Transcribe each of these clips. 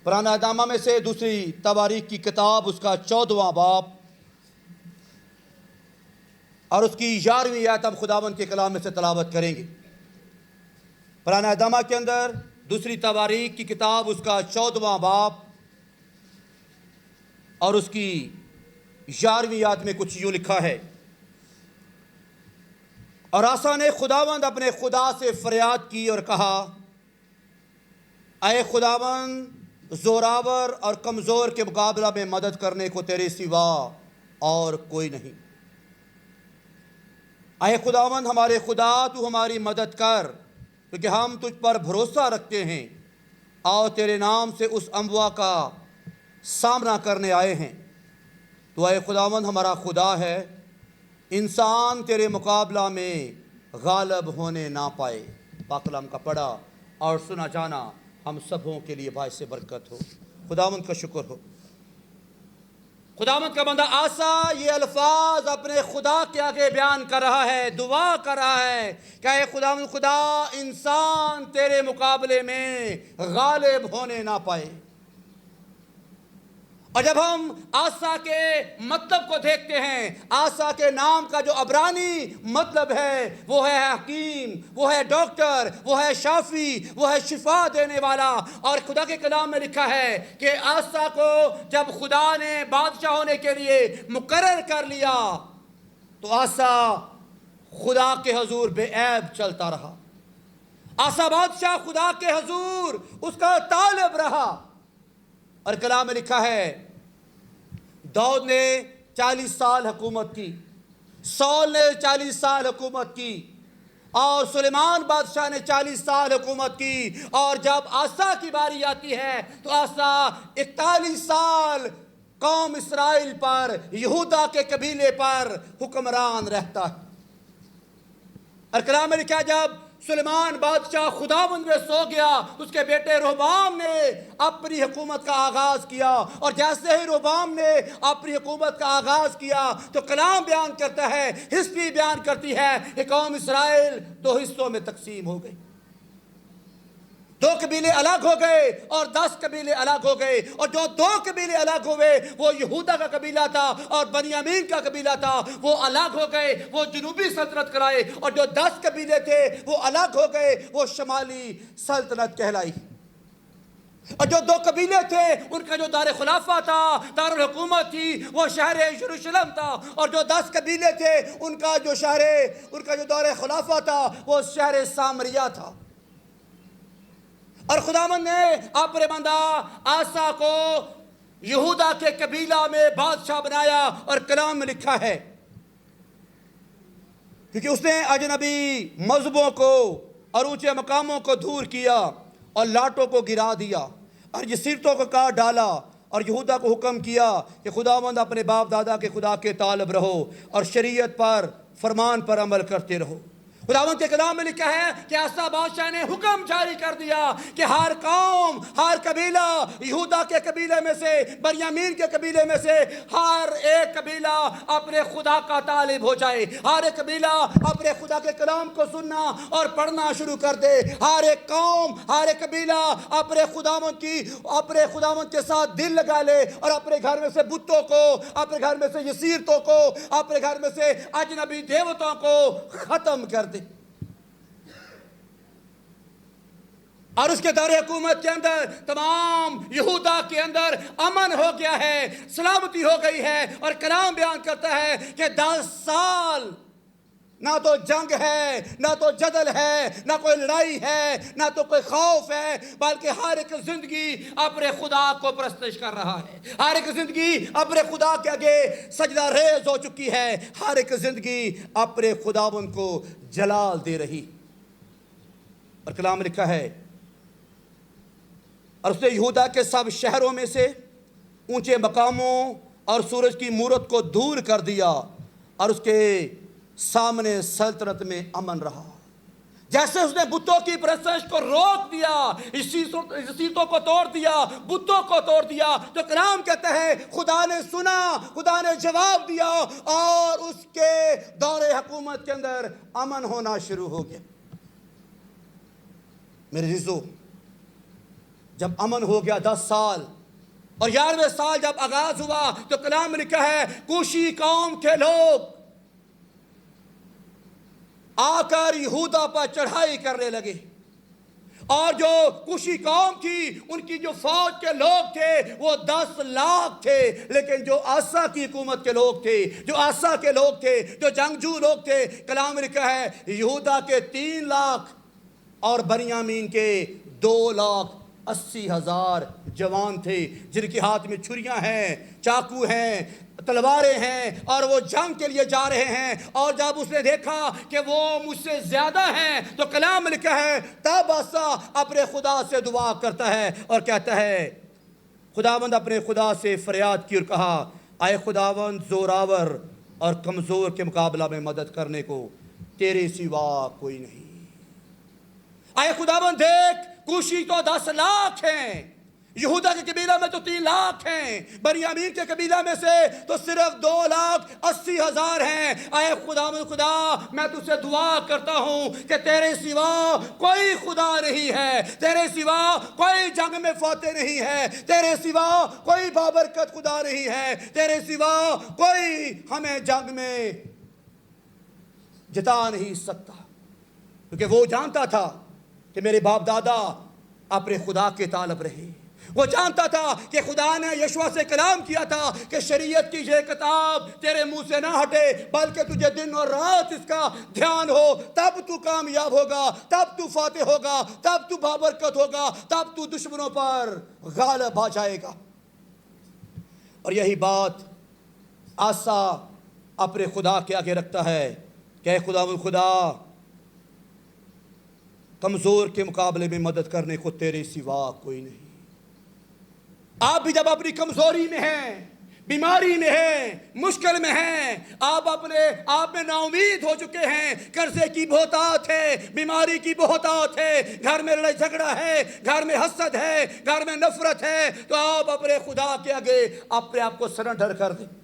پرانا نامہ میں سے دوسری تواریخ کی کتاب اس کا 14واں باب اور اس کی 11ویں آیت ہم خداوند کے کلام میں سے تلاوت کریں گے۔ پرانا نامہ کے اندر دوسری تواریخ کی کتاب اس کا 14واں باب اور اس کی 11ویں آیت میں کچھ یوں لکھا ہے: اور آسا نے خداوند اپنے خدا سے فریاد کی اور کہا، اے خداوند، زوراور اور کمزور کے مقابلہ میں مدد کرنے کو تیرے سوا اور کوئی نہیں۔ اے خداوند ہمارے خدا، تو ہماری مدد کر، کیونکہ ہم تجھ پر بھروسہ رکھتے ہیں اور تیرے نام سے اس اموا کا سامنا کرنے آئے ہیں۔ تو اے خداوند ہمارا خدا ہے، انسان تیرے مقابلہ میں غالب ہونے نہ پائے۔ پاک کلام کا پڑھا اور سنا جانا ہم سبوں کے لیے باعث برکت ہو۔ خداوند کا شکر ہو۔ خداوند کا بندہ آسا یہ الفاظ اپنے خدا کے آگے بیان کر رہا ہے، دعا کر رہا ہے کہ اے خداوند خدا، انسان تیرے مقابلے میں غالب ہونے نہ پائے۔ اور جب ہم آسا کے مطلب کو دیکھتے ہیں، آسا کے نام کا جو عبرانی مطلب ہے وہ ہے حکیم، وہ ہے ڈاکٹر، وہ ہے شافی، وہ ہے شفا دینے والا۔ اور خدا کے کلام میں لکھا ہے کہ آسا کو جب خدا نے بادشاہ ہونے کے لیے مقرر کر لیا تو آسا خدا کے حضور بے عیب چلتا رہا۔ آسا بادشاہ خدا کے حضور اس کا طالب رہا۔ اور کلام میں لکھا ہے داؤد نے 40 سال حکومت کی، سول نے 40 سال حکومت کی، اور سلیمان بادشاہ نے 40 سال حکومت کی۔ اور جب آسا کی باری آتی ہے تو آسا 41 سال قوم اسرائیل پر، یہودا کے قبیلے پر حکمران رہتا ہے۔ اور کلام میں لکھا جب سلیمان بادشاہ خداوند میں سو گیا، اس کے بیٹے رہبام نے اپنی حکومت کا آغاز کیا۔ اور جیسے ہی رہبام نے اپنی حکومت کا آغاز کیا تو کلام بیان کرتا ہے، ہسٹری بیان کرتی ہے کہ قوم اسرائیل 2 حصوں میں تقسیم ہو گئی۔ 2 قبیلے الگ ہو گئے اور 10 قبیلے الگ ہو گئے۔ اور جو 2 قبیلے الگ ہوئے وہ یہودا کا قبیلہ تھا اور بنیامین کا قبیلہ تھا، وہ الگ ہو گئے، وہ جنوبی سلطنت کرائے۔ اور جو 10 قبیلے تھے وہ الگ ہو گئے، وہ شمالی سلطنت کہلائی۔ اور جو 2 قبیلے تھے ان کا جو دار خلافہ تھا، دار الحکومت تھی، وہ شہر یروشلم تھا۔ اور جو 10 قبیلے تھے ان کا جو دار خلافہ تھا وہ شہر سامریہ تھا۔ اور خداوند نے اپنے بندہ آسا کو یہودا کے قبیلہ میں بادشاہ بنایا۔ اور کلام میں لکھا ہے کیونکہ اس نے اجنبی مذہبوں کو اور اونچے مقاموں کو دور کیا اور لاٹوں کو گرا دیا اور جسیرتوں کو کاٹ ڈالا، اور یہودا کو حکم کیا کہ خداوند اپنے باپ دادا کے خدا کے طالب رہو اور شریعت پر، فرمان پر عمل کرتے رہو۔ خداوند کے کلام میں لکھا ہے کہ آسا بادشاہ نے حکم جاری کر دیا کہ ہر قوم، ہر قبیلہ، یہودا کے قبیلے میں سے، بنیامین کے قبیلے میں سے ہر ایک قبیلہ اپنے خدا کا طالب ہو جائے۔ ہر ایک قبیلہ اپنے خدا کے کلام کو سننا اور پڑھنا شروع کر دے۔ ہر ایک قوم، ہر ایک قبیلہ اپنے خداوند کے ساتھ دل لگا لے اور اپنے گھر میں سے بتوں کو، اپنے گھر میں سے یسیرتوں کو، اپنے گھر میں سے اجنبی دیوتوں کو ختم کر دے۔ اور اس کے دار حکومت کے اندر تمام یہودا کے اندر امن ہو گیا ہے، سلامتی ہو گئی ہے۔ اور کلام بیان کرتا ہے کہ 10 سال نہ تو جنگ ہے، نہ تو جدل ہے، نہ کوئی لڑائی ہے، نہ تو کوئی خوف ہے، بلکہ ہر ایک زندگی اپنے خدا کو پرستش کر رہا ہے۔ ہر ایک زندگی اپنے خدا کے آگے سجدہ ریز ہو چکی ہے۔ ہر ایک زندگی اپنے خداوند کو جلال دے رہی۔ اور کلام لکھا ہے اور اس نے یہودا کے سب شہروں میں سے اونچے مقاموں اور سورج کی مورت کو دور کر دیا اور اس کے سامنے سلطنت میں امن رہا۔ جیسے اس نے بتوں کی پرستش کو روک دیا، عیسیتوں کو توڑ دیا، بتوں کو توڑ دیا، تو کلام کہتا ہے خدا نے سنا، خدا نے جواب دیا اور اس کے دور حکومت کے اندر امن ہونا شروع ہو گیا۔ میرے عزیزو، جب امن ہو گیا 10 سال اور 11ویں سال جب آغاز ہوا تو کلام میں لکھا ہے کوشی قوم کے لوگ آ کر یہودا پر چڑھائی کرنے لگے، اور جو کوشی قوم تھی ان کی جو فوج کے لوگ تھے وہ 10 لاکھ تھے، لیکن جو آسا کی حکومت کے لوگ تھے، جو آسا کے لوگ تھے، جو جنگجو لوگ تھے، کلام میں لکھا ہے یہودا کے 3 لاکھ اور بنیامین کے 2,80,000 جوان تھے، جن کے ہاتھ میں چھریاں ہیں، چاقو ہیں، تلواریں ہیں، اور وہ جنگ کے لیے جا رہے ہیں۔ اور جب اس نے دیکھا کہ وہ مجھ سے زیادہ ہیں تو کلام میں لکھا ہے تب آسا اپنے خدا سے دعا کرتا ہے اور کہتا ہے، خداوند اپنے خدا سے فریاد کی اور کہا، اے خداوند زوراور اور کمزور کے مقابلہ میں مدد کرنے کو تیرے سوا کوئی نہیں۔ اے خداوند دیکھ، کوشی تو 10 لاکھ ہیں، یہودا کے قبیلہ میں تو 3 لاکھ ہیں، بنیامین کے قبیلہ میں سے تو صرف 2,80,000 ہیں۔ اے خداوند خدا، میں تجھ سے دعا کرتا ہوں کہ تیرے سوا کوئی خدا نہیں ہے، تیرے سوا کوئی جنگ میں فاتح نہیں ہے، تیرے سوا کوئی بابرکت خدا نہیں ہے، تیرے سوا کوئی ہمیں جنگ میں جتا نہیں سکتا۔ کیونکہ وہ جانتا تھا کہ میرے باپ دادا اپنے خدا کے طالب رہے، وہ جانتا تھا کہ خدا نے یشوع سے کلام کیا تھا کہ شریعت کی یہ کتاب تیرے منہ سے نہ ہٹے، بلکہ تجھے دن اور رات اس کا دھیان ہو، تب تو کامیاب ہوگا، تب تو فاتح ہوگا، تب تو بابرکت ہوگا، تب تو دشمنوں پر غالب آ جائے گا۔ اور یہی بات آسا اپنے خدا کے آگے رکھتا ہے کہ اے خدا کمزور کے مقابلے میں مدد کرنے کو تیرے سوا کوئی نہیں۔ آپ بھی جب اپنی کمزوری میں ہیں، بیماری میں ہیں، مشکل میں ہیں، آپ میں نا امید ہو چکے ہیں، قرضے کی بہتات ہے، بیماری کی بہتات ہے، گھر میں لڑائی جھگڑا ہے، گھر میں حسد ہے، گھر میں نفرت ہے، تو آپ اپنے خدا کے آگے اپنے آپ کو سرنڈر کر دیں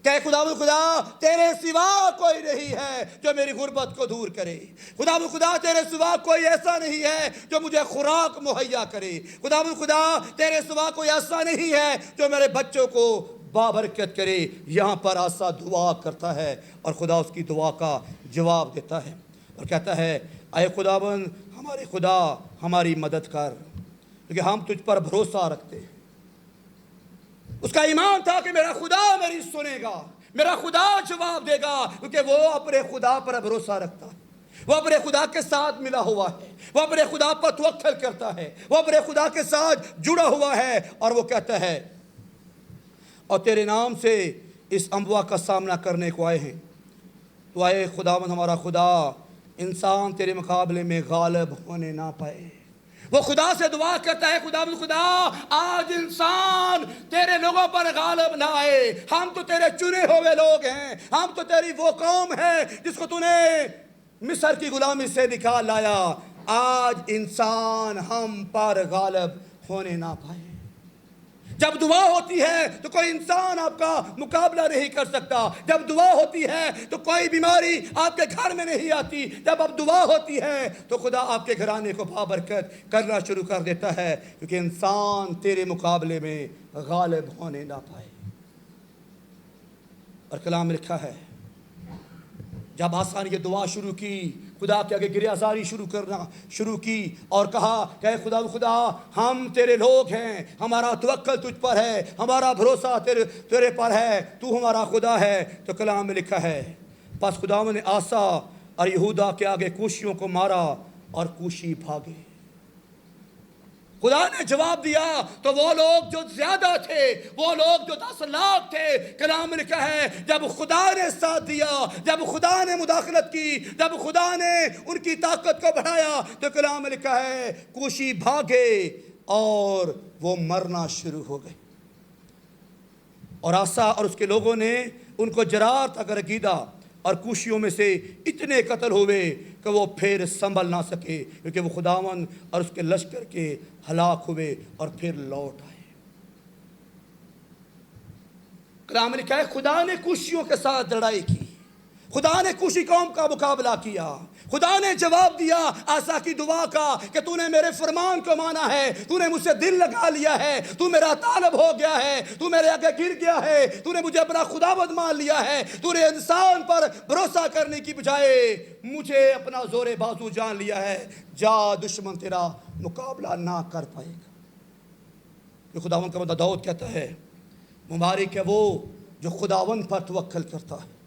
کہ خدا تیرے سوا کوئی نہیں ہے جو میری غربت کو دور کرے، خدا تیرے سوا کوئی ایسا نہیں ہے جو مجھے خوراک مہیا کرے، خدا تیرے سوا کوئی ایسا نہیں ہے جو میرے بچوں کو بابرکت کرے۔ یہاں پر آسا دعا کرتا ہے اور خدا اس کی دعا کا جواب دیتا ہے اور کہتا ہے، اے خداوند ہمارے خدا ہماری مدد کر، کیونکہ ہم تجھ پر بھروسہ رکھتے ہیں۔ اس کا ایمان تھا کہ میرا خدا میری سنے گا، میرا خدا جواب دے گا، کیونکہ وہ اپنے خدا پر بھروسہ رکھتا ہے، وہ اپنے خدا کے ساتھ ملا ہوا ہے، وہ اپنے خدا پر توکل کرتا ہے، وہ اپنے خدا کے ساتھ جڑا ہوا ہے۔ اور وہ کہتا ہے، اور تیرے نام سے اس اموا کا سامنا کرنے کو آئے ہیں، تو اے خداوند ہمارا خدا انسان تیرے مقابلے میں غالب ہونے نہ پائے۔ وہ خدا سے دعا کرتا ہے، خدا آج انسان تیرے لوگوں پر غالب نہ آئے، ہم تو تیرے چنے ہوئے لوگ ہیں، ہم تو تیری وہ قوم ہے جس کو تو نے مصر کی غلامی سے نکال لایا، آج انسان ہم پر غالب ہونے نہ پائے۔ جب دعا ہوتی ہے تو کوئی انسان آپ کا مقابلہ نہیں کر سکتا، جب دعا ہوتی ہے تو کوئی بیماری آپ کے گھر میں نہیں آتی، جب اب دعا ہوتی ہے تو خدا آپ کے گھرانے کو بابرکت کرنا شروع کر دیتا ہے، کیونکہ انسان تیرے مقابلے میں غالب ہونے نہ پائے۔ اور کلام میں لکھا ہے جب آسا نے یہ دعا شروع کی، خدا کے آگے گریہ زاری شروع کی اور کہا کہ اے خدا ہم تیرے لوگ ہیں، ہمارا توکل تجھ پر ہے، ہمارا بھروسہ تیرے پر ہے، تو ہمارا خدا ہے، تو کلام میں لکھا ہے پس خداوند نے آسا اور یہودا کے آگے کوشیوں کو مارا اور کوشی بھاگے۔ خدا نے جواب دیا تو وہ لوگ جو زیادہ تھے، وہ لوگ جو 10 لاکھ تھے، کلام میں لکھا ہے جب خدا نے ساتھ دیا، جب خدا نے مداخلت کی، جب خدا نے ان کی طاقت کو بڑھایا، تو کلام میں لکھا ہے کوشی بھاگے اور وہ مرنا شروع ہو گئے۔ اور آسا اور اس کے لوگوں نے ان کو جرار تک رگیدا، اور کوشیوں میں سے اتنے قتل ہوئے کہ وہ پھر سنبھل نہ سکے، کیونکہ وہ خداوند اور اس کے لشکر کے ہلاک ہوئے اور پھر لوٹ آئے۔ کلام میں لکھا ہے خدا نے کوشیوں کے ساتھ لڑائی کی، خدا نے کوشی قوم کا مقابلہ کیا، خدا نے جواب دیا آسا کی دعا کا کہ تو نے میرے فرمان کو مانا ہے، تو نے مجھ سے دل لگا لیا ہے، تو میرا طالب ہو گیا ہے، تو میرے آگے گر گیا ہے، تو نے مجھے اپنا خداوند مان لیا ہے، تو نے انسان پر بھروسہ کرنے کی بجائے مجھے اپنا زور بازو جان لیا ہے، جا دشمن تیرا مقابلہ نہ کر پائے گا۔ یہ خداوند کا بندہ داؤد کہتا ہے مبارک ہے وہ جو خداوند پر توکل کرتا ہے،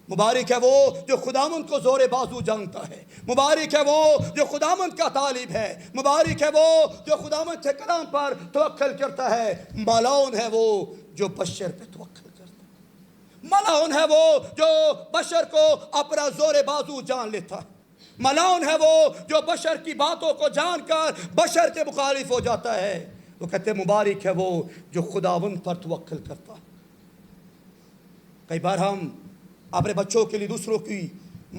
مبارک ہے وہ جو خداوند کو زور بازو جانتا ہے، مبارک ہے وہ جو خداوند کا طالب ہے، مبارک ہے وہ جو خداوند کے کلام پر توکل کرتا ہے، ملعون ہے وہ جو بشر پہ توکل کرتا ہے، ملعون ہے وہ جو بشر کو اپنا زور بازو جان لیتا ہے، ملعون ہے وہ جو بشر کی باتوں کو جان کر بشر کے مخالف ہو جاتا ہے۔ وہ کہتے ہیں مبارک ہے وہ جو خداوند پر توکل کرتا ہے۔ کئی بار ہم اپنے بچوں کے لیے دوسروں کی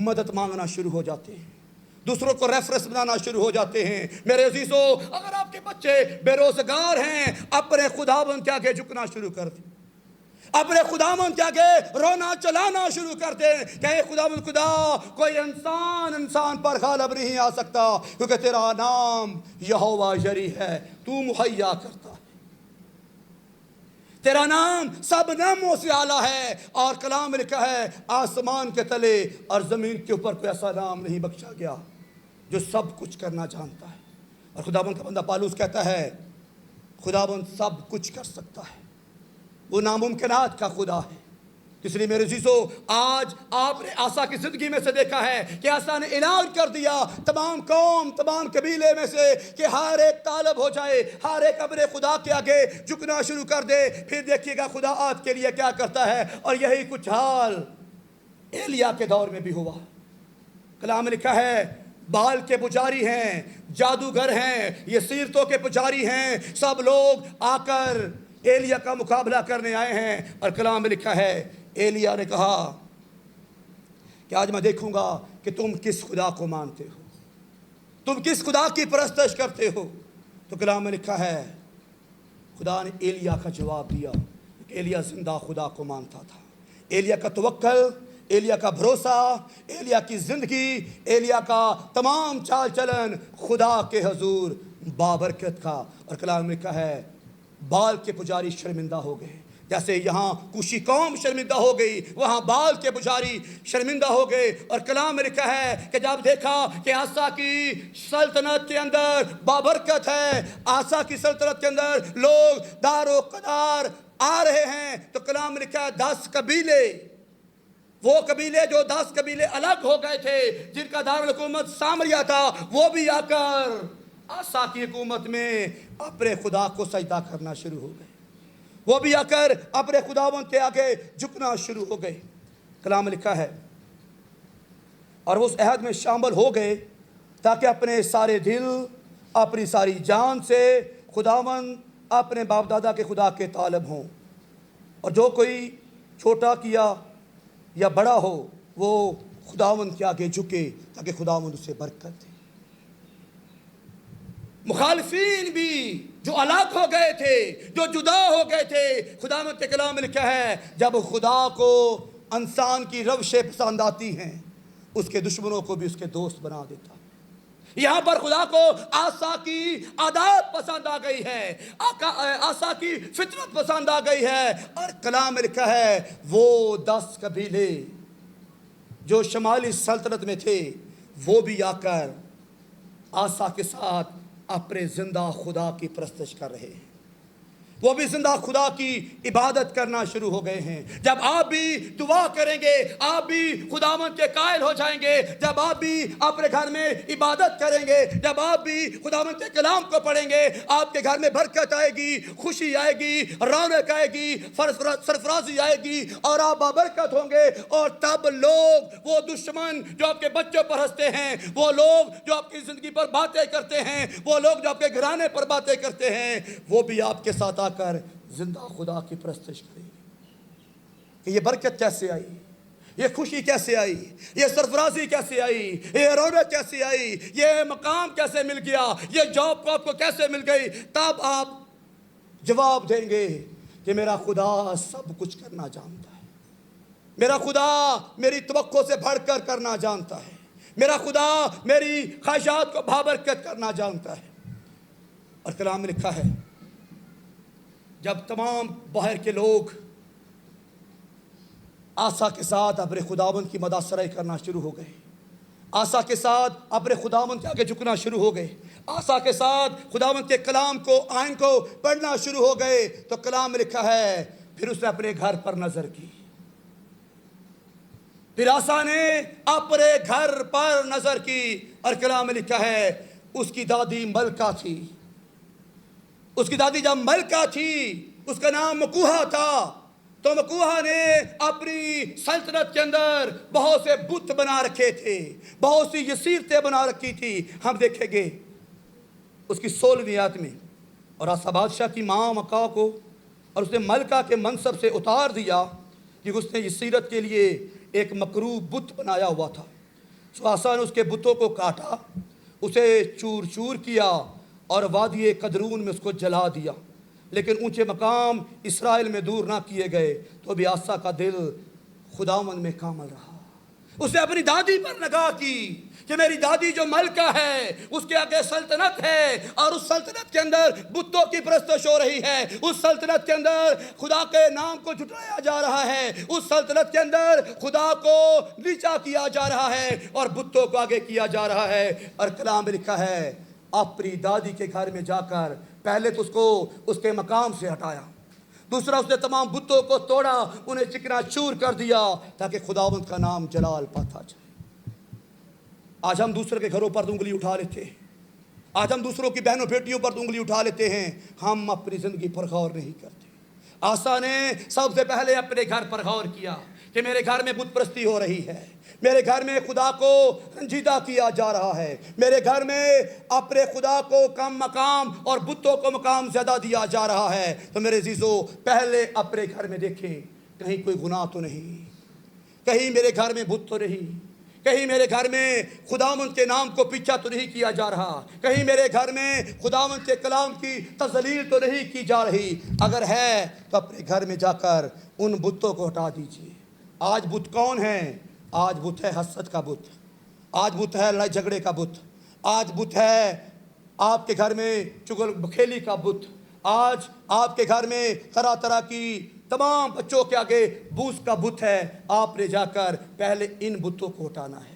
مدد مانگنا شروع ہو جاتے ہیں، دوسروں کو ریفرنس بنانا شروع ہو جاتے ہیں۔ میرے عزیزو، اگر آپ کے بچے بے روزگار ہیں، اپنے خداوند کے آگے جھکنا شروع کر دیں، اپنے خداوند کے آگے رونا چلانا شروع کر دیں کہ اے خداوند خدا، کوئی انسان پر غالب نہیں آ سکتا، کیونکہ تیرا نام یہوہ جری ہے، تو مہیا کرتا ہے، تیرا نام سب ناموں سے اعلیٰ ہے، اور کلام میں لکھا ہے آسمان کے تلے اور زمین کے اوپر کوئی ایسا نام نہیں بخشا گیا جو سب کچھ کرنا جانتا ہے۔ اور خداوند کا بندہ پالوس کہتا ہے خداوند سب کچھ کر سکتا ہے، وہ ناممکنات کا خدا ہے۔ اس لیے میرے عزیزو، آج آپ نے آسا کی زندگی میں سے دیکھا ہے کہ آسا نے اعلان کر دیا تمام قوم، تمام قبیلے میں سے کہ ہر ایک طالب ہو جائے، ہر ایک اپنے خدا کے آگے جھکنا شروع کر دے۔ پھر دیکھیے گا خدا آپ کے لیے کیا کرتا ہے، اور یہی کچھ حال ایلیا کے دور میں بھی ہوا۔ کلام میں لکھا ہے بال کے پجاری ہیں، جادوگر ہیں، یہ سیرتوں کے پجاری ہیں، سب لوگ آ کر ایلیا کا مقابلہ کرنے آئے ہیں۔ اور کلام میں لکھا ہے ایلیا نے کہا کہ آج میں دیکھوں گا کہ تم کس خدا کو مانتے ہو، تم کس خدا کی پرستش کرتے ہو۔ تو کلام میں لکھا ہے خدا نے ایلیا کا جواب دیا کہ ایلیا زندہ خدا کو مانتا تھا۔ ایلیا کا توکل، ایلیا کا بھروسہ، ایلیا کی زندگی، ایلیا کا تمام چال چلن خدا کے حضور بابرکت تھا۔ اور کلام میں لکھا ہے بال کے پجاری شرمندہ ہو گئے، جیسے یہاں کوشی قوم شرمندہ ہو گئی، وہاں بال کے پجاری شرمندہ ہو گئے۔ اور کلام میں لکھا ہے کہ جب دیکھا کہ آسا کی سلطنت کے اندر بابرکت ہے، آسا کی سلطنت کے اندر لوگ دار و قدار آ رہے ہیں، تو کلام میں لکھا ہے 10 قبیلے، وہ قبیلے جو 10 قبیلے الگ ہو گئے تھے، جن کا دارالحکومت سامریا تھا، وہ بھی آ کر آسا کی حکومت میں اپنے خدا کو سجدہ کرنا شروع ہو گئے، وہ بھی آ کر اپنے خداوند کے آگے جھکنا شروع ہو گئے۔ کلام میں لکھا ہے اور وہ اس عہد میں شامل ہو گئے تاکہ اپنے سارے دل، اپنی ساری جان سے خداوند اپنے باپ دادا کے خدا کے طالب ہوں، اور جو کوئی چھوٹا کیا یا بڑا ہو وہ خداوند کے آگے جھکے تاکہ خداوند اسے برکت دے۔ مخالفین بھی جو الگ ہو گئے تھے، جو جدا ہو گئے تھے، خداوند کے کلام میں لکھا ہے جب خدا کو انسان کی روشیں پسند آتی ہیں، اس کے دشمنوں کو بھی اس کے دوست بنا دیتا ہے۔ یہاں پر خدا کو آسا کی عادات پسند آ گئی ہے، آسا کی فطرت پسند آ گئی ہے، اور کلام میں لکھا ہے وہ 10 قبیلے جو شمالی سلطنت میں تھے وہ بھی آ کر آسا کے ساتھ اپنے زندہ خدا کی پرستش کر رہے ہیں، وہ بھی زندہ خدا کی عبادت کرنا شروع ہو گئے ہیں۔ جب آپ بھی دعا کریں گے، آپ بھی خداوند کے قائل ہو جائیں گے، جب آپ بھی اپنے گھر میں عبادت کریں گے، جب آپ بھی خداوند کے کلام کو پڑھیں گے، آپ کے گھر میں برکت آئے گی، خوشی آئے گی، رونق آئے گی، سرفرازی آئے گی، اور آپ بابرکت ہوں گے۔ اور تب لوگ، وہ دشمن جو آپ کے بچوں پر ہنستے ہیں، وہ لوگ جو آپ کی زندگی پر باتیں کرتے ہیں، وہ لوگ جو آپ کے گھرانے پر باتیں کرتے ہیں، وہ بھی آپ کے ساتھ آ کر زندہ خدا کی پرستش کریں گے کہ یہ برکت کیسے آئی، یہ خوشی کیسے آئی، یہ سرفرازی کیسے آئی، یہ رونق کیسے آئی، یہ مقام کیسے مل گیا، یہ جاب آپ کو کیسے مل گئی۔ تب آپ جواب دیں گے کہ میرا خدا سب کچھ کرنا جانتا ہے، میرا خدا میری توقع سے بڑھ کر کرنا جانتا ہے. میرا خدا میری خواہشات کو بابرکت کرنا جانتا ہے. اور کلام میں لکھا ہے جب تمام باہر کے لوگ آسا کے ساتھ اپنے خداوند کی مدح سرائی کرنا شروع ہو گئے, آسا کے ساتھ اپنے خداوند کے آگے جھکنا شروع ہو گئے, آسا کے ساتھ خداوند کے کلام کو آئین کو پڑھنا شروع ہو گئے, تو کلام میں لکھا ہے پھر اس نے اپنے گھر پر نظر کی. پھر آسا نے اپنے گھر پر نظر کی, اور کلام میں لکھا ہے اس کی دادی ملکہ تھی. اس کی دادی جب ملکہ تھی, اس کا نام مکوہا تھا, تو مکوہا نے اپنی سلطنت کے اندر بہت سے بت بنا رکھے تھے, بہت سی یسیرتیں بنا رکھی تھی. ہم دیکھیں گے اس کی 16ویں آیت میں, اور آسا بادشاہ کی ماں مکا کو اور اس نے ملکہ کے منصب سے اتار دیا کیونکہ اس نے یسیرت کے لیے ایک مکروہ بت بنایا ہوا تھا. سو آسا نے اس کے بتوں کو کاٹا, اسے چور چور کیا اور وادی قدرون میں اس کو جلا دیا. لیکن اونچے مقام اسرائیل میں دور نہ کیے گئے, تو بھی آسا کا دل خداوند میں کامل رہا. اس نے اپنی دادی پر نگاہ کی کہ میری دادی جو ملکہ ہے اس کے آگے سلطنت ہے, اور اس سلطنت کے اندر بتوں کی پرستش ہو رہی ہے, اس سلطنت کے اندر خدا کے نام کو جھٹلایا جا رہا ہے, اس سلطنت کے اندر خدا کو نیچا کیا جا رہا ہے اور بتوں کو آگے کیا جا رہا ہے. اور کلام میں لکھا ہے اپنی دادی کے گھر میں جا کر پہلے تو اس کو اس کے مقام سے ہٹایا, دوسرا اس نے تمام بتوں کو توڑا, انہیں چکنا چور کر دیا تاکہ خداوند کا نام جلال پاتا جائے. آج ہم دوسرے کے گھروں پر انگلی اٹھا لیتے ہیں, آج ہم دوسروں کی بہنوں بیٹیوں پر انگلی اٹھا لیتے ہیں, ہم اپنی زندگی پر غور نہیں کرتے. آسا نے سب سے پہلے اپنے گھر پر غور کیا کہ میرے گھر میں بت پرستی ہو رہی ہے, میرے گھر میں خدا کو رنجیدہ کیا جا رہا ہے, میرے گھر میں اپنے خدا کو کم مقام اور بتوں کو مقام زیادہ دیا جا رہا ہے. تو میرے عزیزو پہلے اپنے گھر میں دیکھیں کہیں کوئی گناہ تو نہیں, کہیں میرے گھر میں بت تو نہیں, کہیں میرے گھر میں خداوند کے نام کو پیچھا تو نہیں کیا جا رہا, کہیں میرے گھر میں خداوند کے کلام کی تذلیل تو نہیں کی جا رہی. اگر ہے تو اپنے گھر میں جا کر ان بتوں کو ہٹا دیجیے. آج بت کون ہیں؟ آج بت ہے حسد کا بت, آج بت ہے لڑائی جھگڑے کا بت, آج بت ہے آپ کے گھر میں چغل بکھیلی کا بت, آج آپ کے گھر میں طرح طرح کی تمام بچوں کے آگے بوس کا بت ہے. آپ نے جا کر پہلے ان بتوں کو ہٹانا ہے.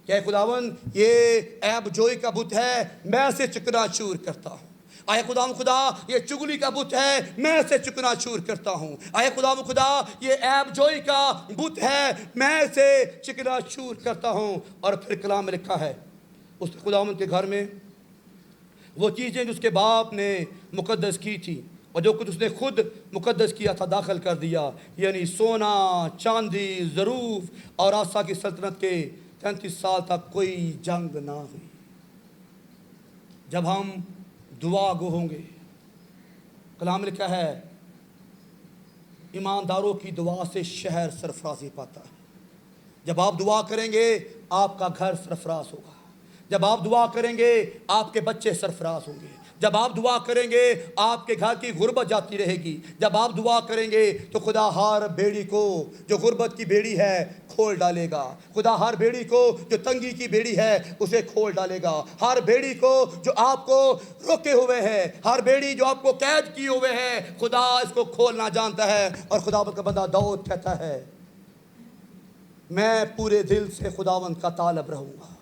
کہ خداوند یہ عیب جوئی کا بت ہے, میں اسے چکنا چور کرتا ہوں. آئے خدا یہ چگلی کا بت ہے, میں اسے چکنا چور کرتا ہوں. آئے خدا یہ عیب جوئی کا بت ہے, میں اسے چکنا چور کرتا ہوں. اور پھر کلام میں لکھا ہے اس خداوند کے گھر میں وہ چیزیں جو اس کے باپ نے مقدس کی تھی اور جو کچھ اس نے خود مقدس کیا تھا داخل کر دیا, یعنی سونا چاندی ظروف. اور آسا کی سلطنت کے 33 سال تک کوئی جنگ نہ ہوئی. جب ہم دعا گو ہوں گے, کلام لکھا ہے ایمانداروں کی دعا سے شہر سرفرازی پاتا ہے. جب آپ دعا کریں گے آپ کا گھر سرفراز ہوگا, جب آپ دعا کریں گے آپ کے بچے سرفراز ہوں گے, جب آپ دعا کریں گے آپ کے گھر کی غربت جاتی رہے گی, جب آپ دعا کریں گے تو خدا ہر بیڑی کو جو غربت کی بیڑی ہے کھول ڈالے گا, خدا ہر بیڑی کو جو تنگی کی بیڑی ہے اسے کھول ڈالے گا, ہر بیڑی کو جو آپ کو روکے ہوئے ہے, ہر بیڑی جو آپ کو قید کیے ہوئے ہے, خدا اس کو کھولنا جانتا ہے. اور خداوند کا بندہ داؤد کہتا ہے میں پورے دل سے خداوند کا طالب رہوں گا,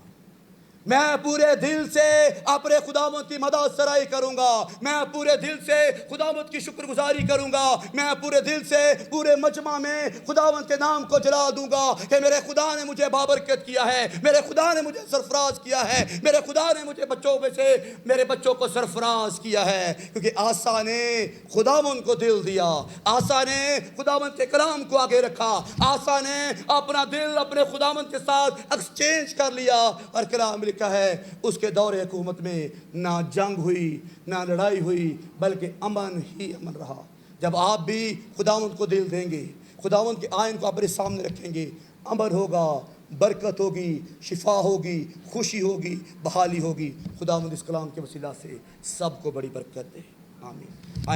میں پورے دل سے اپنے خداوند کی مدح سرائی کروں گا, میں پورے دل سے خداوند کی شکر گزاری کروں گا, میں پورے دل سے پورے مجمع میں خداوند کے نام کو جلا دوں گا کہ میرے خدا نے مجھے بابرکت کیا ہے, میرے خدا نے مجھے سرفراز کیا ہے, میرے خدا نے مجھے بچوں میں سے میرے بچوں کو سرفراز کیا ہے. کیونکہ آسا نے خداوند کو دل دیا, آسا نے خداوند کے کلام کو آگے رکھا, آسا نے اپنا دل اپنے خداوند کے ساتھ ایکسچینج کر لیا. اور کلام لکھا ہے اس کے دور حکومت میں نہ جنگ ہوئی نہ لڑائی ہوئی بلکہ امن ہی امن رہا. جب آپ بھی خداوند کو دل دیں گے, خداوند کے آئین کو اپنے سامنے رکھیں گے, امن ہوگا, برکت ہوگی, شفا ہوگی, خوشی ہوگی, بحالی ہوگی. خداوند اس کلام کے وسیلہ سے سب کو بڑی برکت دے. آمین.